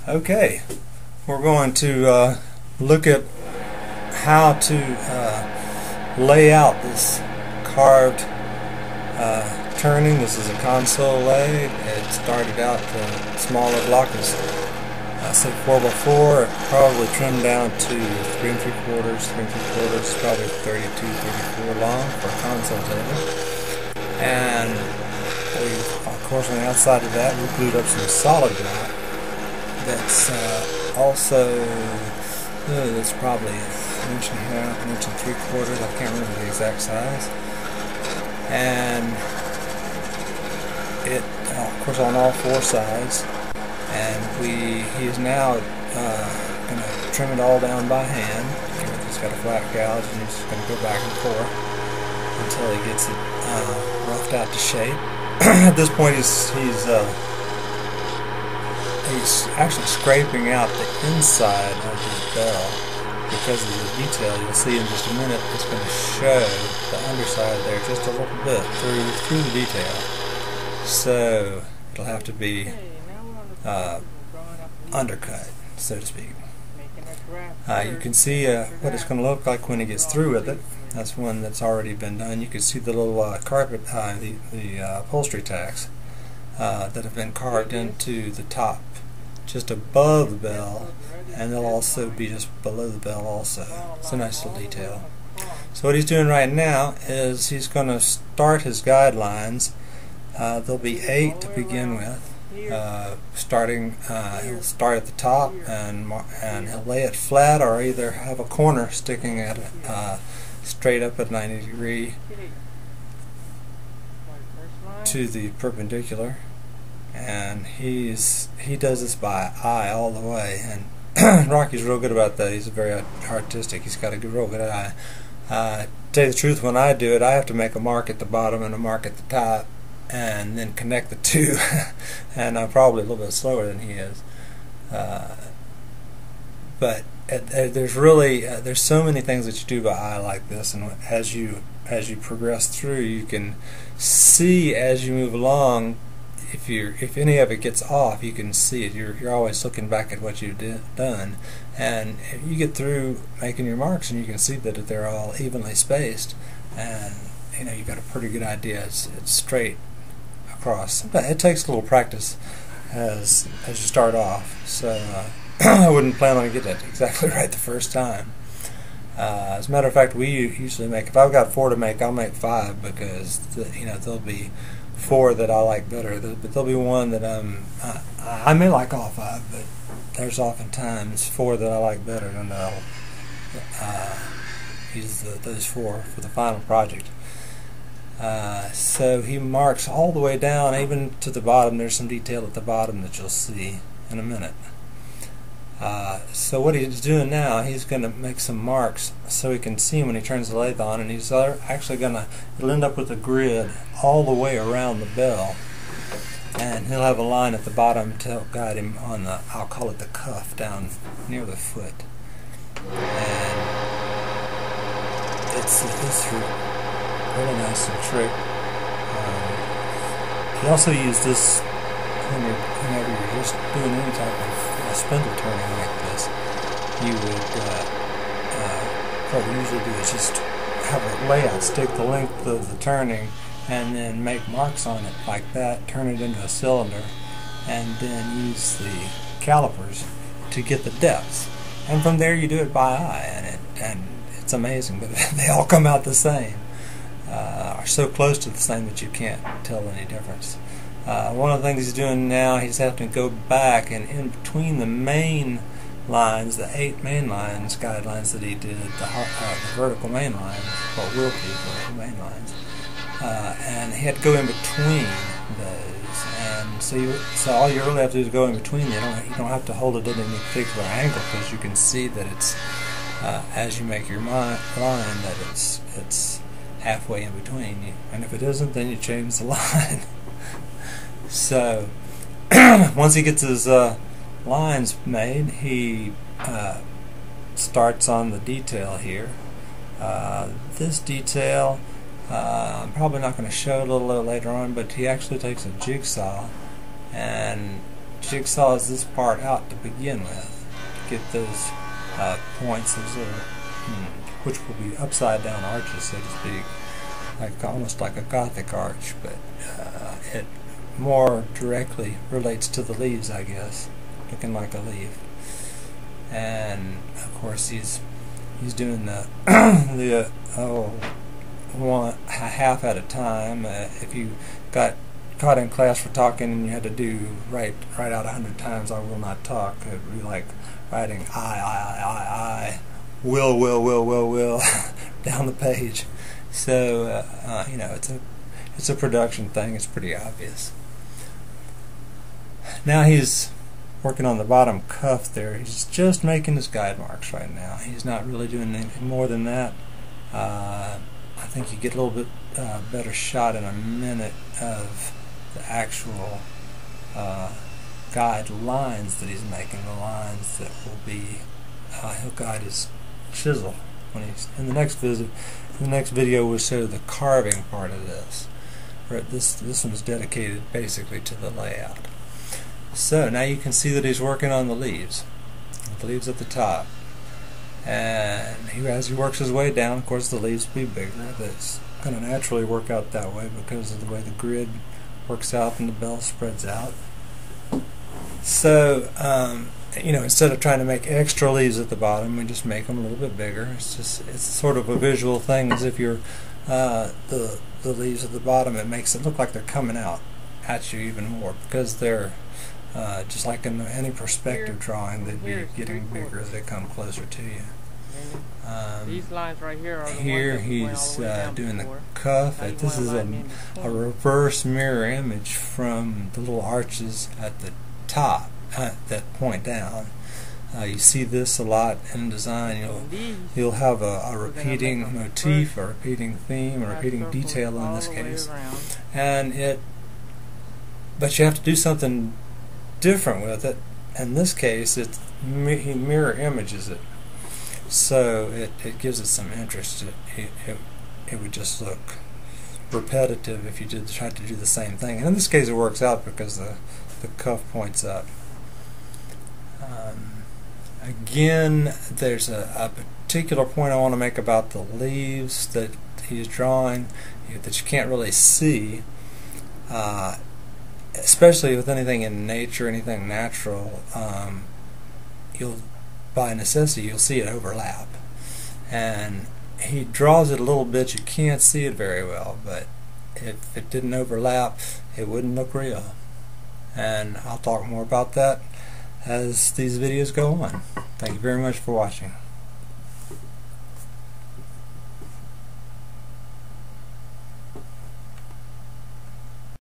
Okay, we're going to look at how to lay out this carved turning. This is a console lathe. It started out the smaller block as say 4x4. It probably trimmed down to 3 3/4, 3 3/4, probably 32, 34 long for a console table. And we, of course, on the outside of that, we glued up some solid block. That's also, that's probably 1.5 inches, 1 3/4. I can't remember the exact size. And it, of course, on all 4 sides. And he's now going to trim it all down by hand. He's got a flat gouge, and he's going to go back and forth until he gets it roughed out to shape. At this point, he's actually scraping out the inside of his bell because of the detail. You'll see in just a minute. It's going to show the underside there just a little bit through the detail. So it'll have to be undercut, so to speak. You can see what it's going to look like when he gets through with it. That's one that's already been done. You can see the little carpet, the upholstery tacks that have been carved into the top, just above the bell, and they'll also be just below the bell also. It's a nice little detail. So what he's doing right now is he's going to start his guidelines. There'll be 8 to begin with. He'll start at the top, and he'll lay it flat, or either have a corner sticking at it straight up at 90 degrees to the perpendicular. And he does this by eye all the way, and Rocky's real good about that. He's very artistic. He's got a real good eye. To tell you the truth, when I do it, I have to make a mark at the bottom and a mark at the top, and then connect the two. And I'm probably a little bit slower than he is. But there's so many things that you do by eye like this, and as you progress through, you can see as you move along. If any of it gets off, you can see it. You're always looking back at what you've done, and you get through making your marks, and you can see that they're all evenly spaced, and you've got a pretty good idea. It's straight across. But it takes a little practice as you start off. So I wouldn't plan on getting it exactly right the first time. As a matter of fact, we usually make, if I've got 4 to make, I'll make 5, because there'll be 4 that I like better, but there'll be one that I may like all 5, but there's oftentimes 4 that I like better, and I'll use those 4 for the final project. So he marks all the way down, even to the bottom. There's some detail at the bottom that you'll see in a minute. So what he's doing now, he's going to make some marks so he can see when he turns the lathe on, and he's actually he'll end up with a grid all the way around the bell, and he'll have a line at the bottom to help guide him on the, I'll call it the cuff, down near the foot. And it's really nice and trick. You also use this whenever you're just doing any type of spindle turning like this. You would what we usually do is just have a layout, stick the length of the turning, and then make marks on it like that, turn it into a cylinder, and then use the calipers to get the depths. And from there you do it by eye, and it's amazing, but they all come out the same. Are so close to the same that you can't tell any difference. One of the things he's doing now, he's having to go back, and in between the main lines, the 8 main lines, guidelines that he did, the vertical main lines, or Wilkie vertical main lines, and he had to go in between those. And so all you really have to do is go in between. You don't have to hold it at any particular angle, because you can see that it's as you make your line that it's halfway in between. And if it isn't, then you change the line. So once he gets his lines made, he starts on the detail here. This detail, I'm probably not going to show it a little later on, but he actually takes a jigsaw and jigsaws this part out to begin with, to get those points, those little, which will be upside down arches, so to speak, like almost like a Gothic arch, but it more directly relates to the leaves, I guess, looking like a leaf. And of course he's doing the one half at a time. If you got caught in class for talking and you had to do write out 100 times "I will not talk," it would be like writing I will down the page. So you know, it's a production thing. It's pretty obvious. Now he's working on the bottom cuff there. He's just making his guide marks right now. He's not really doing anything more than that. I think you get a little bit better shot in a minute of the actual guide lines that he's making, the lines that will be he'll guide his chisel when he's in the next visit. In the next video we'll show the carving part of this. This one's dedicated basically to the layout. So now you can see that he's working on the leaves at the top, and as he works his way down, of course the leaves will be bigger. That's going to naturally work out that way because of the way the grid works out and the bell spreads out. So you know, instead of trying to make extra leaves at the bottom, we just make them a little bit bigger. It's sort of a visual thing, as if you're the leaves at the bottom. It makes it look like they're coming out at you even more, because they're just like in any perspective drawing, they'd be getting bigger as they come closer to you. These lines right here are here he's doing the cuff. This is a reverse mirror image from the little arches at the top that point down. You see this a lot in design. You'll have a repeating motif, a repeating theme, a repeating detail in this case, and but you have to do something different with it. In this case, he mirror images it, so it gives it some interest. It would just look repetitive if you tried to do the same thing. And in this case, it works out because the cuff points up. Again, there's a particular point I want to make about the leaves that he's drawing that you can't really see. Especially with anything in nature, anything natural, by necessity you'll see it overlap, and he draws it a little bit. You can't see it very well, but if it didn't overlap, it wouldn't look real. And I'll talk more about that as these videos go on. Thank you very much for watching.